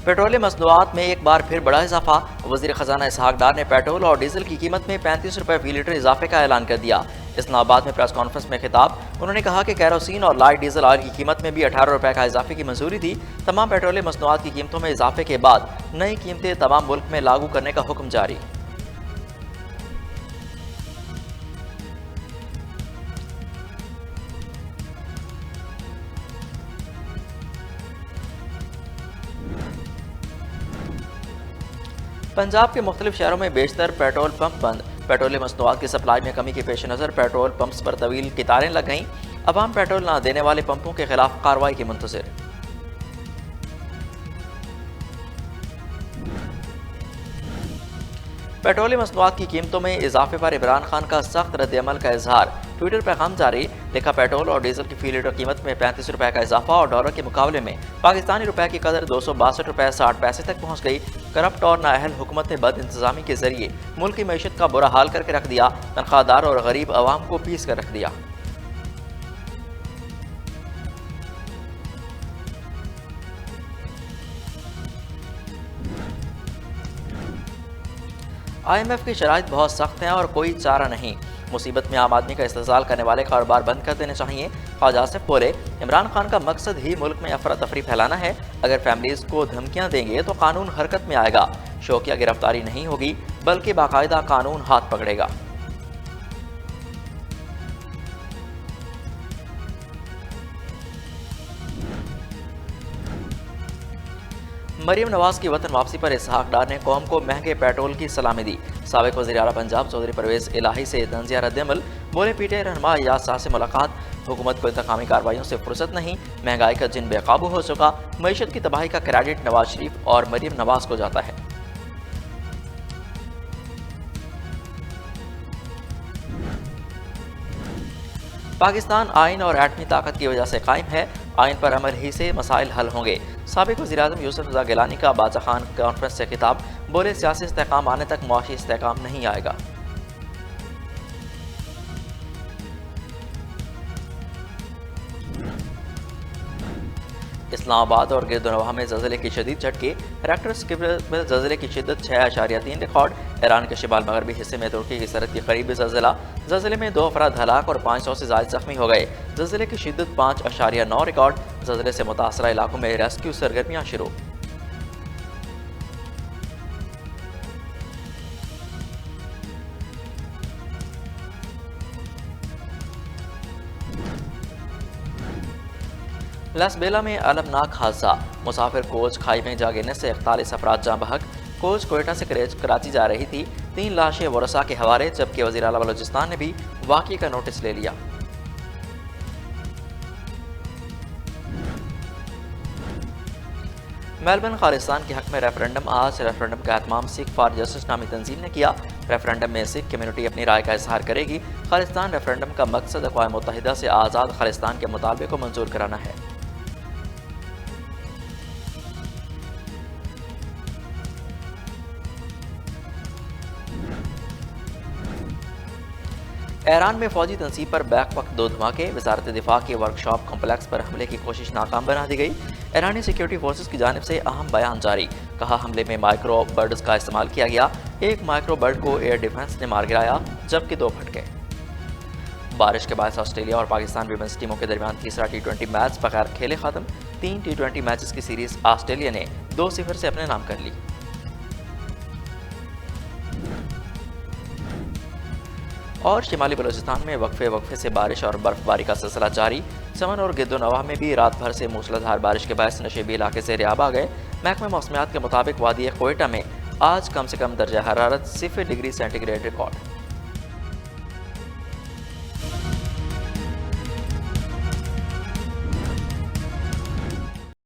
Petroleum मसनूआत में एक बार फिर बड़ा इजाफा। वजीर खजाना इसहाक डार ने पेट्रोल और डीजल की कीमत में 35 रुपये फी लीटर इजाफे का ऐलान कर दिया। इस्लामाबाद में प्रेस कॉन्फ्रेंस में खिताब उन्होंने कहा कि कैरोसिन और लाइट डीजल ऑयल की कीमत में भी 18 रुपये का इजाफे की मंजूरी थी। तमाम पेट्रोलियम मसनूआत की कीमतों में इजाफे के बाद नई कीमतें तमाम मुल्क में लागू करने का हुक्म जारी। पंजाब के मुख्तलिफ शहरों में बेशतर पेट्रोल पंप बंद। पेट्रोलियम मसनूआत की सप्लाई में कमी के पेश नज़र पेट्रोल पंप्स पर तवील कतारें लग गईं। अवाम पेट्रोल न देने वाले पंपों के खिलाफ कार्रवाई की मुंतज़िर। पेट्रोलियम मसनूआत की कीमतों में इजाफे पर इमरान खान का सख्त रद्दअमल का इजहार। ट्विटर पैगाम जारी, लिखा पेट्रोल और डीजल की फी लीटर कीमत में 35 रुपये का इजाफा और डॉलर के मुकाबले में पाकिस्तानी रुपए की कदर 262 रुपये 60 पैसे तक पहुंच गई। करप्ट और नाअहल हुकूमत ने बद इंतजामी के जरिए मुल्क की मईशत का बुरा हाल करके रख दिया। तनख्वाहदार और गरीब आवाम को पीस कर रख दिया। IMF की शराइत बहुत सख्त हैं और कोई चारा नहीं। मुसीबत में आम आदमी का इस्तेसाल करने वाले कारोबार बंद कर देने चाहिए। ख्वाजा आसिफ बोले, इमरान खान का मकसद ही मुल्क में अफरा तफरी फैलाना है। अगर फैमिलीज को धमकियां देंगे तो कानून हरकत में आएगा। शौकिया गिरफ्तारी नहीं होगी बल्कि बाकायदा कानून हाथ पकड़ेगा। मरीम नवाज की वतन वापसी पर इसहाक डार ने कौम को महंगे पेट्रोल की सलामी दी। साबिक वज़ीर आला पंजाब चौधरी परवेज इलाही से तंजिया रद्दअमल। बोले, पीटे रहनुमा याद शाह से मुलाकात। हुकूमत को इंतकामी कार्रवाइयों से फुर्सत नहीं। महंगाई का जिन बेकाबू हो चुका। मईशत की तबाही का क्रेडिट नवाज शरीफ और मरीम नवाज को जाता है। पाकिस्तान आइन और एटमी ताकत की वजह से कायम है। आइन पर अमल ही से मसाइल हल होंगे। साबिक वज़ीर-ए-आज़म यूसुफ रज़ा गिलानी का बादशाह खान कॉन्फ्रेंस से खिताब। बोले, सियासी इस्तेहकाम आने तक मुआशी इस्तेहकाम नहीं आएगा। इस्लामाबाद और गिरदनवाह में ज़लज़ले की शदीद झटके। रेक्टर स्केल में ज़लज़ले की शिद्दत 6.3 रिकॉर्ड। ईरान के शिमाल मगरबी हिस्से में तुर्की की सरहद के करीब ज़लज़ला। ज़लज़ले में 2 अफराद हलाक और 500 से ज़ायद जख्मी हो गए। ज़लज़ले की शिद्दत 5.9 रिकॉर्ड। ज़लज़ले से मुतासरा इलाकों में रेस्क्यू सरगर्मियाँ शुरू। लसबेला में अलमनाक हादसा। मुसाफिर कोच खाई में जा गिरने से 41 अफराद जाँ बहक। कोच कोयटा से कराची जा रही थी। 3 लाशें वरसा के हवाले, जबकि वज़ीर आला बलूचिस्तान ने भी वाक़ये का नोटिस ले लिया। मेलबर्न खालिस्तान के हक में रेफरेंडम। आज रेफरेंडम का एहतमाम सिख फॉर जस्टिस नामी तंजीम ने किया। रेफरेंडम में सिख कम्यूनिटी अपनी राय का इजहार करेगी। खालिस्तान रेफरेंडम का मकसद अक़वाम मुत्तहिदा से आज़ाद खालिस्तान के मुतालबे को मंजूर कराना है। ईरान में फौजी तनसीब पर बैक वक्त 2 धमाके। वजारत दिफा के वर्कशॉप कॉम्प्लेक्स पर हमले की कोशिश नाकाम बना दी गई। ईरानी सिक्योरिटी फोर्सेस की जानिब से अहम बयान जारी। कहा, हमले में माइक्रो बर्ड्स का इस्तेमाल किया गया। एक माइक्रो बर्ड को एयर डिफेंस ने मार गिराया, जबकि 2 फट गए। बारिश के बायस ऑस्ट्रेलिया और पाकिस्तान विमेंस टीमों के दरमियान तीसरा T20 मैच बगैर खेले खत्म। 3 T20 मैचेस की सीरीज ऑस्ट्रेलिया ने 2-0 से अपने नाम कर ली। और शिमाली बलूचिस्तान में वक्फे से बारिश और बर्फबारी का सिलसिला जारी। चमन और गिद्दनवाह में भी रात भर से मूसलाधार बारिश के बायस नशेबी इलाके से रियाब आ गए। महकमा मौसमियात के मुताबिक वादी कोयटा में आज कम से कम दर्जा हरारत 0 डिग्री सेंटीग्रेड रिकॉर्ड।